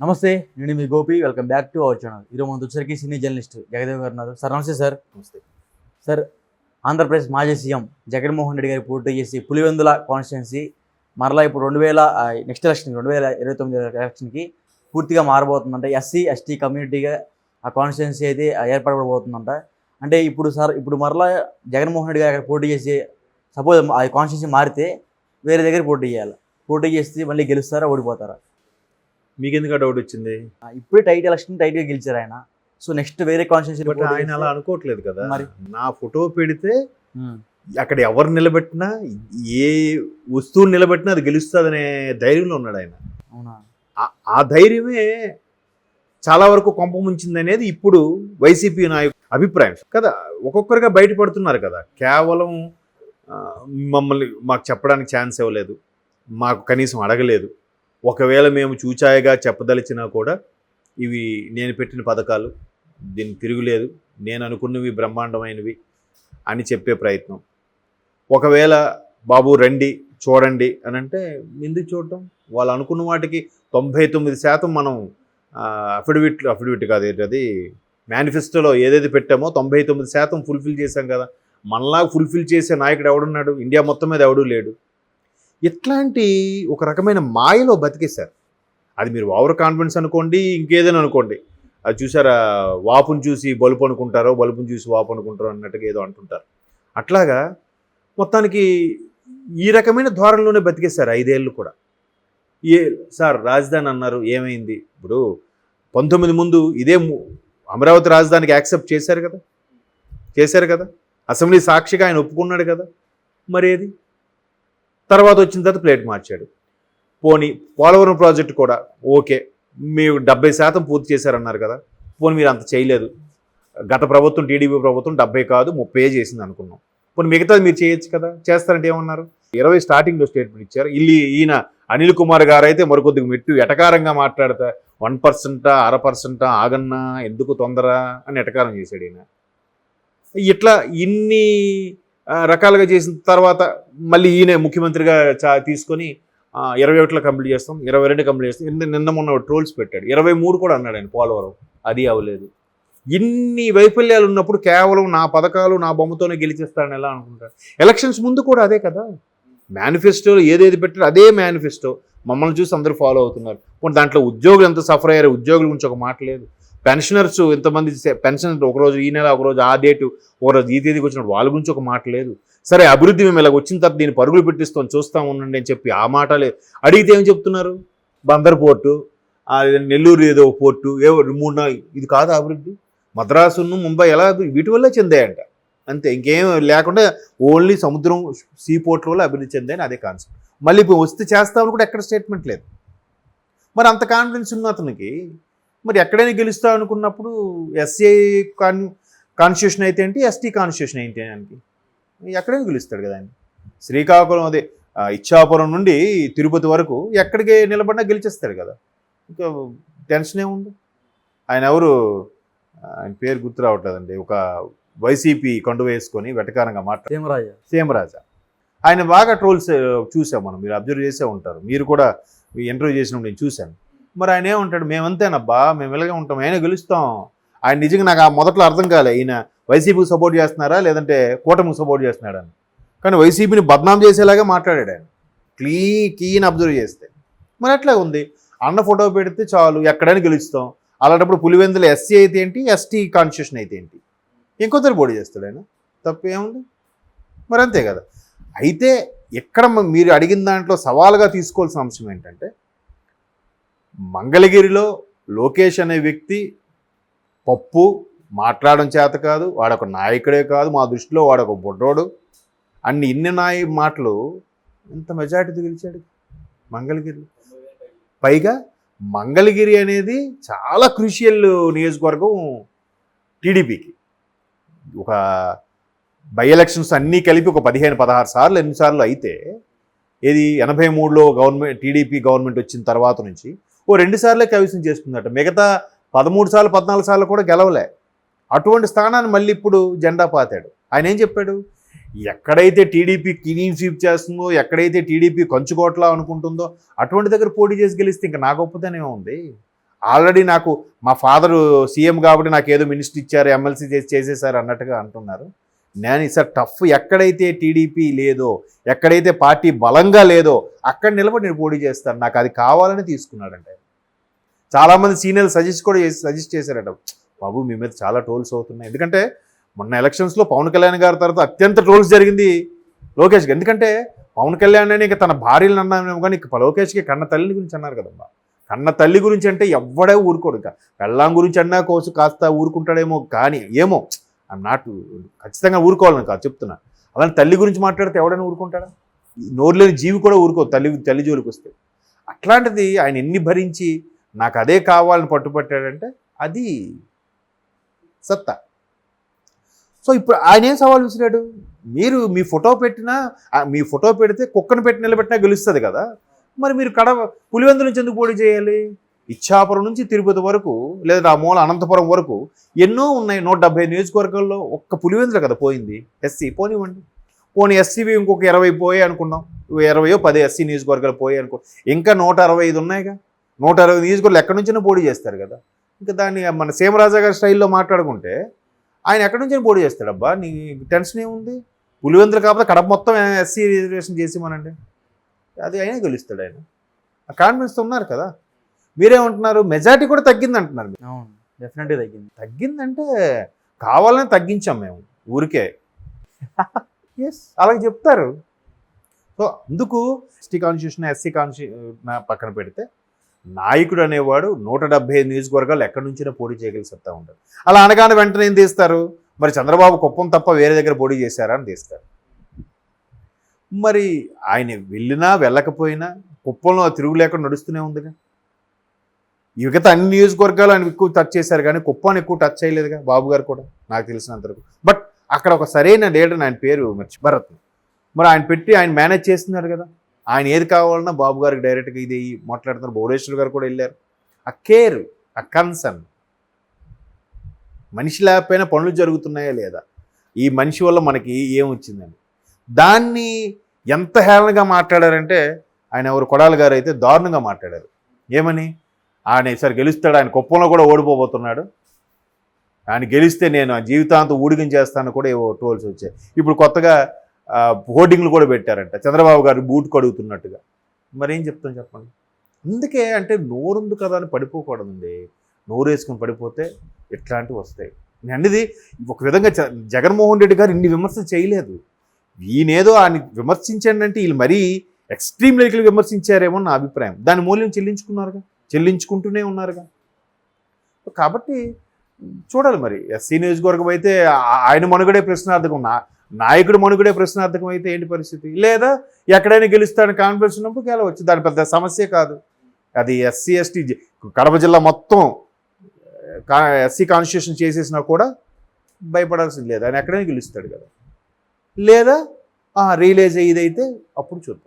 నమస్తే. నేను మీ Gopi. Welcome back to our channel. ఈరోజు మన వచ్చరికి సినీ జర్నలిస్ట్ జగదేవ్ గారు ఉన్నారు. సార్ నమస్తే సార్. నమస్తే సార్, ఆంధ్రప్రదేశ్ మాజీ సీఎం జగన్మోహన్ రెడ్డి గారి పోటీ చేసి పులివెందుల కాన్స్టిట్యున్సీ మరలా ఇప్పుడు నెక్స్ట్ ఎలక్షన్ 2029 ఎలక్షన్కి పూర్తిగా మారబోతుందంట. ఎస్సీ ఎస్టీ కమ్యూనిటీగా ఆ కాన్స్టిట్యున్సీ అయితే ఏర్పడబోతుందంట. అంటే ఇప్పుడు మరలా జగన్మోహన్ రెడ్డి గారు అక్కడ పోటీ చేసి సపోజ్ ఆ కాన్స్టిట్యున్సీ మారితే వేరే దగ్గర పోటీ చేయాలి. పోటీ చేస్తే మళ్ళీ గెలుస్తారా, ఓడిపోతారా? మీకెందుకు డౌట్ వచ్చింది? ఇప్పుడే టైట్గా గెలిచారు ఆయన. సో నెక్స్ట్ వేరే కాన్స్టిట్యున్సీ బట్ ఆయన అలా అనుకోవట్లేదు కదా. మరి నా ఫోటో పెడితే అక్కడ ఎవరు నిలబెట్టినా, ఏ వస్తువుని నిలబెట్టినా అది గెలుస్తుందనే ధైర్యంలో ఉన్నాడు ఆయన. అవునా? ఆ ధైర్యమే చాలా వరకు కొంప ముంచింది అనేది ఇప్పుడు వైసీపీ నాయకుల అభిప్రాయం కదా. ఒక్కొక్కరుగా బయటపడుతున్నారు కదా. కేవలం మాకు చెప్పడానికి ఛాన్స్ ఇవ్వలేదు, మాకు కనీసం అడగలేదు, ఒకవేళ మేము చూచాయగా చెప్పదలిచినా కూడా ఇవి నేను పెట్టిన పథకాలు, దీనికి తిరుగులేదు, నేను అనుకున్నవి బ్రహ్మాండమైనవి అని చెప్పే ప్రయత్నం. ఒకవేళ బాబు రండి చూడండి అని అంటే ఎందుకు చూడటం? వాళ్ళు అనుకున్న వాటికి 99% మనం అఫిడవిట్ కాదు, అది మేనిఫెస్టోలో ఏదైతే పెట్టామో 99% ఫుల్ఫిల్ చేశాం కదా. మనలాగా ఫుల్ఫిల్ చేసే నాయకుడు ఎవడున్నాడు? ఇండియా మొత్తం మీద ఎవడూ లేడు. ఇట్లాంటి ఒక రకమైన మాయలో బతికేశారు. అది మీరు ఓవర్ కాన్ఫిడెన్స్ అనుకోండి, ఇంకేదైనా అనుకోండి. అది చూసారా, వాపును చూసి బలుపు అనుకుంటారో, బలుపును చూసి వాపు అనుకుంటారో అన్నట్టుగా ఏదో అంటుంటారు. అట్లాగా మొత్తానికి ఈ రకమైన ధోరణిలోనే బతికేశారు 5 ఏళ్ళు కూడా. సార్ రాజధాని అన్నారు, ఏమైంది? ఇప్పుడు 19 ముందు ఇదే అమరావతి రాజధానికి యాక్సెప్ట్ చేశారు కదా. అసెంబ్లీ సాక్షిగా ఆయన ఒప్పుకున్నాడు కదా. మరేది తర్వాత వచ్చిన తర్వాత ప్లేట్ మార్చాడు. పోనీ పోలవరం ప్రాజెక్టు కూడా ఓకే, మీరు 70% పూర్తి చేశారన్నారు కదా. పోనీ మీరు అంత చేయలేదు. గత ప్రభుత్వం టీడీపీ ప్రభుత్వం 70 కాదు 30 చేసింది అనుకున్నాం. పోనీ మిగతాది మీరు చేయొచ్చు కదా. చేస్తారంటే ఏమన్నారు? 20 స్టార్టింగ్లో స్టేట్మెంట్ ఇచ్చారు. ఈయన అనిల్ కుమార్ గారు అయితే మరికొద్దిగా మెట్టు ఎటకారంగా మాట్లాడతా 1%, 0.5% ఆగన్నా, ఎందుకు తొందర అని ఎటకారం చేశాడు ఈయన. ఇట్లా ఇన్ని రకాలుగా చేసిన తర్వాత మళ్ళీ ఈయన ముఖ్యమంత్రిగా తీసుకొని 21లో కంప్లీట్ చేస్తాం, 22 కంప్లీట్ చేస్తాం. నిన్న మొన్న ట్రోల్స్ పెట్టాడు. 23 కూడా అన్నాడు ఆయన పోలవరం, అది అవ్వలేదు. ఇన్ని వైఫల్యాలు ఉన్నప్పుడు కేవలం నా పథకాలు నా బొమ్మతోనే గెలిచేస్తాడని ఎలా అనుకుంటారు? ఎలక్షన్స్ ముందు కూడా అదే కదా. మేనిఫెస్టోలో ఏదేది పెట్టారో అదే మేనిఫెస్టో. మమ్మల్ని చూసి అందరూ ఫాలో అవుతున్నారు. పోనీ దాంట్లో ఉద్యోగులు ఎంత సఫర్ అయ్యారు, ఉద్యోగుల గురించి ఒక మాట లేదు. పెన్షనర్స్ ఎంతమంది పెన్షన్ ఒకరోజు ఈ నెల, ఒకరోజు ఆ డేటు, ఒకరోజు ఈ తేదీకి వచ్చినప్పుడు వాళ్ళ గురించి ఒక మాట లేదు. సరే అభివృద్ధి మేము ఇలా వచ్చిన తర్వాత దీన్ని పరుగులు పెట్టిస్తాం, చూస్తాం ఉండండి అని చెప్పి ఆ మాట లేదు. అడిగితే ఏం చెప్తున్నారు? బందర్ పోర్టు, నెల్లూరు ఏదో పోర్టు, 3-4 ఇది కాదు అభివృద్ధి. మద్రాసును ముంబై ఎలా వీటి వల్లే చెందాయంట, అంతే. ఇంకేం లేకుండా ఓన్లీ సముద్రం సీ పోర్ట్ల వల్ల అభివృద్ధి చెందాయని అదే కాన్సెప్ట్. మళ్ళీ ఇప్పుడు వస్తే చేస్తామని కూడా ఎక్కడ స్టేట్మెంట్ లేదు. మరి అంత కాన్ఫిడెన్స్ ఉన్న అతనికి మరి ఎక్కడైనా గెలుస్తా అనుకున్నప్పుడు ఎస్సీ కాన్స్టిట్యూషన్ అయితే ఏంటి, ఎస్టీ కాన్స్టిట్యూషన్ అయితే ఏంటి, ఎక్కడైనా గెలుస్తాడు కదా ఆయన. శ్రీకాకుళం అదే ఇచ్చాపురం నుండి తిరుపతి వరకు ఎక్కడికి నిలబడినా గెలిచేస్తాడు కదా. ఇంకా టెన్షన్ ఏముంది? ఆయన ఎవరు, ఆయన పేరు గుర్తు రావట్లేదండి. ఒక వైసీపీ కండువ వేసుకొని వెటకారంగా మాట్లాడు సీఎంరాజా. ఆయన బాగా ట్రోల్స్ చూసాం మనం, మీరు అబ్జర్వ్ చేసే ఉంటారు. మీరు కూడా ఇంటర్వ్యూ చేసినప్పుడు నేను చూశాను. మరి ఆయన ఏమంటాడు? మేమంతేనబ్బా, మేము ఇలాగే ఉంటాం, ఆయన గెలుస్తాం. ఆయన నిజంగా నాకు ఆ మొదట్లో అర్థం కాలే, ఈయన వైసీపీకి సపోర్ట్ చేస్తున్నారా లేదంటే కూటమికి సపోర్ట్ చేస్తున్నాడని. కానీ వైసీపీని బద్నాం చేసేలాగా మాట్లాడాడు ఆయన, క్లీన్ అబ్జర్వ్ చేస్తే. మరి అట్లా ఉంది. అన్న ఫోటో పెడితే చాలు, ఎక్కడైనా గెలుస్తాం. అలాంటప్పుడు పులివెందుల ఎస్సీ అయితే ఏంటి, ఎస్టీ కాన్స్టిట్యూషన్ అయితే ఏంటి, ఇంకొద్దరు పోటీ చేస్తాడు ఆయన. తప్పు ఏముంది? మరి అంతే కదా. అయితే ఎక్కడ మీరు అడిగిన దాంట్లో సవాలుగా తీసుకోవాల్సిన అంశం ఏంటంటే, మంగళగిరిలో లోకేష్ అనే వ్యక్తి పప్పు మాట్లాడడం చేత కాదు, వాడొక నాయకుడే కాదు, మా దృష్టిలో వాడొక బుడ్డోడు, ఇన్ని మాటలు ఎంత మెజారిటీతో గెలిచాడు మంగళగిరిలో. పైగా మంగళగిరి అనేది చాలా క్రూషియల్ నియోజకవర్గం టీడీపీకి. ఒక బై ఎలక్షన్స్ అన్నీ కలిపి ఒక 15-16 సార్లు ఎన్నిసార్లు అయితే, ఏది 83లో టీడీపీ గవర్నమెంట్ వచ్చిన తర్వాత నుంచి 2 సార్లే కైవసం చేసుకుందట. మిగతా 13 సార్లు 14 సార్లు కూడా గెలవలే. అటువంటి స్థానాన్ని మళ్ళీ ఇప్పుడు జెండా పాతాడు. ఆయన ఏం చెప్పాడు? ఎక్కడైతే టీడీపీ క్లీన్ స్వీప్ చేస్తుందో, ఎక్కడైతే టీడీపీ కంచుకోట్లా అనుకుంటుందో అటువంటి దగ్గర పోటీ చేసి గెలిస్తే ఇంకా నా గొప్పతనం ఉంది. ఆల్రెడీ నాకు మా ఫాదరు సీఎం కాబట్టి నాకు ఏదో మినిస్టర్ ఇచ్చారు, ఎమ్మెల్సీ చేసేసారు అన్నట్టుగా అంటున్నారు. నేను ఈసారి టఫ్ ఎక్కడైతే టీడీపీ లేదో, ఎక్కడైతే పార్టీ బలంగా లేదో అక్కడ నిలబడి నేను పోటీ చేస్తాను, నాకు అది కావాలని తీసుకున్నాడంటే. చాలామంది సీనియర్లు సజెస్ట్ చేశారట, బాబు మీ మీద చాలా ట్రోల్స్ అవుతున్నాయి. ఎందుకంటే మొన్న ఎలక్షన్స్లో పవన్ కళ్యాణ్ గారి తర్వాత అత్యంత ట్రోల్స్ జరిగింది లోకేష్కి. ఎందుకంటే పవన్ కళ్యాణ్ అని ఇంకా తన భార్యలను అన్నాము కానీ ఇక లోకేష్కి కన్న తల్లి గురించి అన్నారు కదమ్మా. కన్న తల్లి గురించి అంటే ఎవ్వడే ఊరుకోడు. ఇంకా పెళ్ళాం గురించి అన్నా కోసం కాస్త ఊరుకుంటాడేమో కానీ ఏమో ఐఎమ్ నాట్ ఖచ్చితంగా ఊరుకోవాలని కాదు చెప్తున్నా. అలాంటి తల్లి గురించి మాట్లాడితే ఎవడైనా ఊరుకుంటాడా? నోరు లేని జీవి కూడా ఊరుకోదు తల్లి జోలికి వస్తే. అట్లాంటిది ఆయన ఎన్ని భరించి నాకు అదే కావాలని పట్టుబట్టాడంటే అది సత్తా. సో ఇప్పుడు ఆయన ఏం సవాల్ విసిరాడు, మీరు మీ ఫోటో పెడితే కుక్కను పెట్టి నిలబెట్టినా గెలుస్తుంది కదా, మరి మీరు పులివెందుల నుంచి ఎందుకు పోటీ చేయాలి? ఇచ్చాపురం నుంచి తిరుపతి వరకు లేదా ఆ మూల అనంతపురం వరకు ఎన్నో ఉన్నాయి. 170 నియోజకవర్గాల్లో ఒక్క పులివెందులు కదా పోయింది. ఎస్సీ పోనివ్వండి, ఎస్సీవి ఇంకొక 20 పోయి అనుకున్నాం, 20-10 ఎస్సీ నియోజకవర్గాలు పోయి అనుకో, ఇంకా 165 ఉన్నాయిగా. 160 నియోజకవర్గాలు ఎక్కడి నుంచైనా పోటీ చేస్తారు కదా. ఇంకా దాన్ని మన సీమరాజా గారి స్టైల్లో మాట్లాడుకుంటే ఆయన ఎక్కడి నుంచి పోటీ చేస్తాడబ్బా, నీ టెన్షన్ ఏముంది? పులివెందులు కాకపోతే కడప మొత్తం ఎస్సీ రిజర్వేషన్ చేసేమనండి, అది అయినా గెలుస్తాడు ఆయన. ఆ కాన్ఫిడెన్స్తో ఉన్నారు కదా. మీరేమంటున్నారు, మెజారిటీ కూడా తగ్గింది అంటున్నారు. అవును, డెఫినెట్గా తగ్గిందంటే కావాలని తగ్గించాం మేము ఊరికే. ఎస్ అలాగే చెప్తారు. సో అందుకు ఎస్టీ కాన్స్టిట్యూషన్ ఎస్సీ కాన్స్టిట్యూషన్ పక్కన పెడితే నాయకుడు అనేవాడు 175 నియోజకవర్గాలు ఎక్కడి నుంచైనా పోటీ చేయగలిగి సత్తా ఉంటారు. అలా అనగానే వెంటనే ఏం తీస్తారు, మరి చంద్రబాబు కుప్పం తప్ప వేరే దగ్గర పోటీ చేశారా అని తీస్తారు. మరి ఆయన వెళ్ళినా వెళ్ళకపోయినా కుప్పంలో తిరుగులేకుండా నడుస్తూనే ఉందిగా. మిగతా అన్ని నియోజకవర్గాలు ఆయన ఎక్కువ టచ్ చేశారు కానీ కుప్పాన్ని ఎక్కువ టచ్ చేయలేదుగా బాబు గారు కూడా నాకు తెలిసినంతవరకు. బట్ అక్కడ ఒక సరైన లీడర్, ఆయన పేరు భరత్, మరి ఆయన పెట్టి ఆయన మేనేజ్ చేస్తున్నారు కదా. ఆయన ఏది కావాలన్నా బాబు గారికి డైరెక్ట్గా ఇది మాట్లాడుతున్నారు. భువనేశ్వర్ గారు కూడా వెళ్ళారు. ఆ కేర్, ఆ కన్సర్న్, మనిషి లేకపోయినా పనులు జరుగుతున్నాయా లేదా, ఈ మనిషి వల్ల మనకి ఏమొచ్చిందని దాన్ని ఎంత హేళనగా మాట్లాడారంటే ఆయన ఎవరు కొడాలి గారు అయితే దారుణంగా మాట్లాడారు. ఏమని, ఆయన ఈసారి గెలుస్తాడు, ఆయన కుప్పంలో కూడా ఓడిపోబోతున్నాడు, ఆయన గెలిస్తే నేను జీవితాంతం ఊడిగం చేస్తాను కూడా ఏవో ట్రోల్స్ వచ్చాయి. ఇప్పుడు కొత్తగా హోర్డింగ్లు కూడా పెట్టారంట చంద్రబాబు గారు బూట్ కడుగుతున్నట్టుగా. మరి ఏం చెప్తాం చెప్పండి. అందుకే అంటే నోరుంది కదా అని పడిపోకూడదండి. నోరు వేసుకుని పడిపోతే ఇట్లాంటివి వస్తాయి. నేను అనేది ఒక విధంగా జగన్మోహన్ రెడ్డి గారు ఇన్ని విమర్శలు చేయలేదు. ఈయనేదో ఆయన విమర్శించండి అంటే వీళ్ళు మరీ ఎక్స్ట్రీమ్ లెవెల్కి విమర్శించారేమో నా అభిప్రాయం. దాని మూల్యం చెల్లించుకుంటూనే ఉన్నారుగా. కాబట్టి చూడాలి మరి. ఎస్సీ నియోజకవర్గం అయితే ఆయన మనుగడే ప్రశ్నార్థకం, నాయకుడు మనుగడే ప్రశ్నార్థకం అయితే ఏంటి పరిస్థితి? లేదా ఎక్కడైనా గెలుస్తాడని కాన్ఫిడెన్స్ ఉన్నప్పుడు గెలవచ్చు, దాని పెద్ద సమస్య కాదు. అది ఎస్సీ ఎస్టీ కడప జిల్లా మొత్తం ఎస్సీ కాన్స్టిట్యూషన్ చేసేసినా కూడా భయపడాల్సింది లేదు, ఆయన ఎక్కడైనా గెలుస్తాడు కదా. లేదా రియలైజ్ అయ్యేదైతే అప్పుడు చూద్దాం.